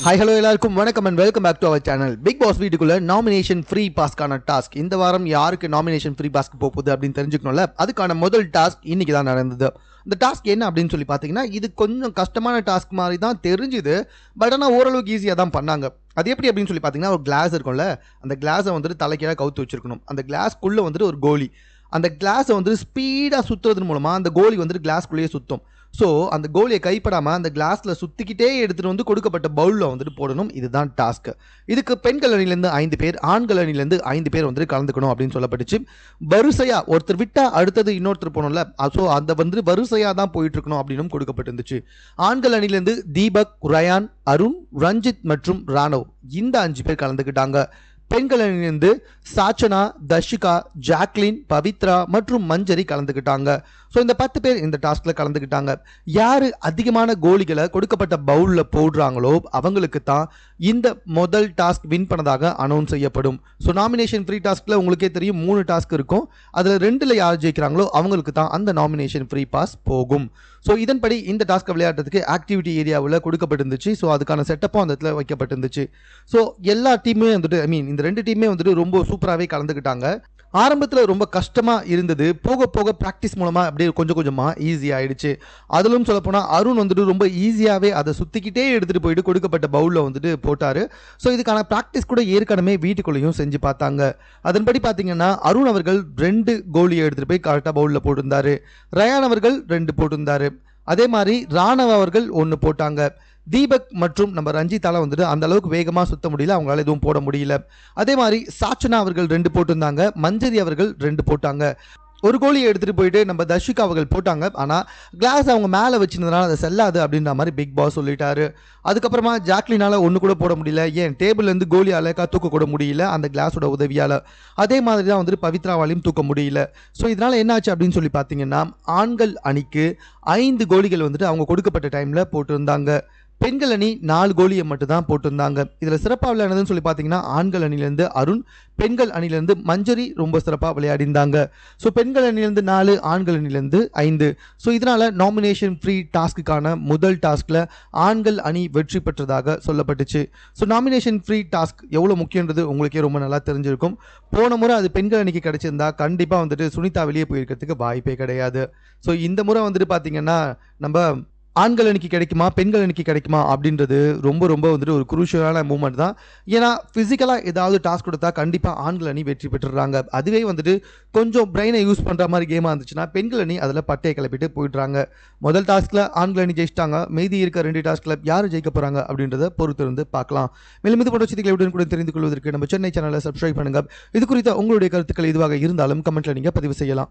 Hi hello எல்லாருக்கும் வணக்கம் and welcome back to our channel. Bigg Boss வீட்டுக்குள்ள nomination free பாஸ்க்கான டாஸ்க் இந்த வாரம் யாருக்கு நாமினேஷன் ஃப்ரீ பாஸ்க்கு போகுது அப்படின்னு தெரிஞ்சுக்கணும்ல. அதுக்கான முதல் டாஸ்க் இன்னைக்கு தான் நடந்தது. இந்த டாஸ்க் என்ன அப்படின்னு சொல்லி பார்த்தீங்கன்னா, இது கொஞ்சம் கஷ்டமான டாஸ்க் மாதிரி தான் தெரிஞ்சுது. பட் ஆனால் ஓரளவுக்கு ஈஸியாக தான் பண்ணாங்க. அது எப்படி அப்படின்னு சொல்லி பார்த்தீங்கன்னா, ஒரு கிளாஸ் இருக்கும்ல, அந்த கிளாஸை வந்துட்டு தலைக்கீழாக கவுத்து வச்சிருக்கணும். அந்த கிளாஸ்க்குள்ளே வந்துட்டு ஒரு கோலி, அந்த கிளாஸை வந்து ஸ்பீடாக சுற்றுறது மூலமாக அந்த கோலி வந்துட்டு கிளாஸ்க்குள்ளேயே சுற்றும். ஸோ அந்த கோலியை கைப்படாமல் அந்த கிளாஸில் சுற்றிக்கிட்டே எடுத்துகிட்டு வந்து கொடுக்கப்பட்ட பவுலில் வந்துட்டு போடணும். இதுதான் டாஸ்க்கு. இதுக்கு பெண்கள் அணிலேருந்து 5 பேர், ஆண்கள் அணிலேருந்து 5 பேர் வந்துட்டு கலந்துக்கணும் அப்படின்னு சொல்லப்பட்டுச்சு. வரிசையாக ஒருத்தர் விட்டால் அடுத்தது இன்னொருத்தர் போகணும்ல, ஸோ அந்த வந்து வரிசையாக தான் போயிட்டு இருக்கணும் அப்படின்னு கொடுக்கப்பட்டிருந்துச்சு. ஆண்கள் அணிலேருந்து தீபக், ரயான், அருண், ரஞ்சித் மற்றும் ராணவ் இந்த 5 பேர் கலந்துக்கிட்டாங்க. பெண்கள் அணியிலிருந்து சாச்சனா, தர்ஷிகா, ஜாக்லின், பவித்ரா மற்றும் மஞ்சரி கலந்துக்கிட்டாங்க. ஸோ இந்த 10 பேர் இந்த டாஸ்கில் கலந்துக்கிட்டாங்க. யார் அதிகமான கோலிகளை கொடுக்கப்பட்ட பவுலில் போடுறாங்களோ அவங்களுக்கு தான் இந்த முதல் டாஸ்க் வின் பண்ணதாக அனௌன்ஸ் செய்யப்படும். ஸோ நாமினேஷன் ஃப்ரீ டாஸ்கில் உங்களுக்கே தெரியும் 3 டாஸ்க் இருக்கும். அதில் 2ல் யார் ஜெயிக்கிறாங்களோ அவங்களுக்கு தான் அந்த நாமினேஷன் ஃப்ரீ பாஸ் போகும். ஸோ இதன்படி இந்த டாஸ்க்கை விளையாடுறதுக்கு ஆக்டிவிட்டி ஏரியாவில் கொடுக்கப்பட்டிருந்துச்சு. ஸோ அதுக்கான செட்டப்பும் அந்த இடத்துல வைக்கப்பட்டிருந்துச்சு. ஸோ எல்லா டீமுமே வந்துட்டு இந்த 2 டீமே வந்துட்டு ரொம்ப சூப்பராகவே கலந்துக்கிட்டாங்க. ஆரம்பத்தில் ரொம்ப கஷ்டமாக இருந்தது. போக போக ப்ராக்டிஸ் மூலமாக அப்படியே கொஞ்சம் கொஞ்சமாக ஈஸியாகிடுச்சு. அதிலும் சொல்லப்போனால் அருண் வந்துட்டு ரொம்ப ஈஸியாகவே அதை சுற்றிக்கிட்டே எடுத்துகிட்டு போயிட்டு கொடுக்கப்பட்ட பவுலில் வந்துட்டு போட்டார். ஸோ இதுக்கான ப்ராக்டிஸ் கூட ஏற்கனவே வீட்டுக்குள்ளேயும் செஞ்சு பார்த்தாங்க. அதன்படி பார்த்தீங்கன்னா அருண் அவர்கள் 2 கோலியை எடுத்துகிட்டு போய் கரெக்டாக பவுலில் போட்டிருந்தார். ரயான் அவர்கள் 2 போட்டிருந்தார். அதே மாதிரி ராணவ் அவர்கள் 1 போட்டாங்க. தீபக் மற்றும் நம்ம ரஞ்சித்தால வந்துட்டு அந்த அளவுக்கு வேகமாக சுத்த முடியல, அவங்களால எதுவும் போட முடியல. அதே மாதிரி சாச்சனா அவர்கள் 2 போட்டிருந்தாங்க. மஞ்சரி அவர்கள் 2 போட்டாங்க. ஒரு கோலியை எடுத்துகிட்டு போயிட்டு நம்ம தர்ஷிகா அவர்கள் போட்டாங்க. ஆனால் கிளாஸ் அவங்க மேலே வச்சிருந்ததுனால அதை செல்லாது அப்படின்ற மாதிரி பிக் பாஸ் சொல்லிட்டாரு. அதுக்கப்புறமா ஜாக்லினால் 1 கூட போட முடியல. ஏன் டேபிள்லேருந்து கோலி அழகா தூக்க கூட முடியல அந்த கிளாஸோட உதவியால். அதே மாதிரி தான் வந்துட்டு பவித்ராவாலையும் தூக்க முடியல. ஸோ இதனால் என்னாச்சு அப்படின்னு சொல்லி பார்த்தீங்கன்னா, ஆண்கள் அணிக்கு 5 கோலிகள் வந்துட்டு அவங்க கொடுக்கப்பட்ட டைமில் போட்டிருந்தாங்க. பெண்கள் அணி 4 கோலியை மட்டும் தான் போட்டிருந்தாங்க. இதில் சிறப்பாக விளையாடுதுன்னு சொல்லி பார்த்தீங்கன்னா ஆண்கள் அணிலேருந்து அருண், பெண்கள் அணிலேருந்து மஞ்சரி ரொம்ப சிறப்பாக விளையாடிந்தாங்க. ஸோ பெண்கள் அணிலேருந்து 4, ஆண்கள் அணிலேருந்து 5. ஸோ இதனால் நாமினேஷன் ஃப்ரீ டாஸ்க்குக்கான முதல் டாஸ்கில் ஆண்கள் அணி வெற்றி பெற்றதாக சொல்லப்பட்டுச்சு. ஸோ நாமினேஷன் ஃப்ரீ டாஸ்க் எவ்வளோ முக்கியன்றது உங்களுக்கே ரொம்ப நல்லா தெரிஞ்சிருக்கும். போன முறை அது பெண்கள் அணிக்கு கிடைச்சிருந்தா கண்டிப்பாக வந்துட்டு சுனிதா வெளியே போயிருக்கிறதுக்கு வாய்ப்பே கிடையாது. ஸோ இந்த முறை வந்துட்டு பார்த்தீங்கன்னா நம்ம ஆண்கள் அணிக்கு கிடைக்குமா பெண்கள் அணிக்கு கிடைக்குமா அப்படின்றது ரொம்ப ரொம்ப வந்துட்டு ஒரு குரூஷியலான மூமெண்ட் தான். ஏன்னா ஃபிசிக்கலாக ஏதாவது டாஸ்க் கொடுத்தா கண்டிப்பாக ஆண்கள் அணி வெற்றி பெற்றுறாங்க. அதுவே வந்துட்டு கொஞ்சம் பிரெயினை யூஸ் பண்ணுற மாதிரி கேமாக இருந்துச்சுன்னா பெண்கள் அணி அதில் பட்டையை கிளப்பிட்டு போயிடுறாங்க. முதல் டாஸ்கில் ஆண்கள் அணி ஜெயிச்சிட்டாங்க. மீதி இருக்க 2 டாஸ்கில் யார் ஜெயிக்க போகிறாங்க அப்படின்றத பொறுத்து இருந்து பார்க்கலாம். மேலும் இது போன்ற செய்திகளை உடனே கூட தெரிந்து கொள்வதற்கு நம்ம சென்னை சேனலை சப்ஸ்கிரைப் பண்ணுங்கள். இது குறித்த உங்களுடைய கருத்துக்கள் எதுவாக இருந்தாலும் கமெண்ட்டில் நீங்கள் பதிவு செய்யலாம்.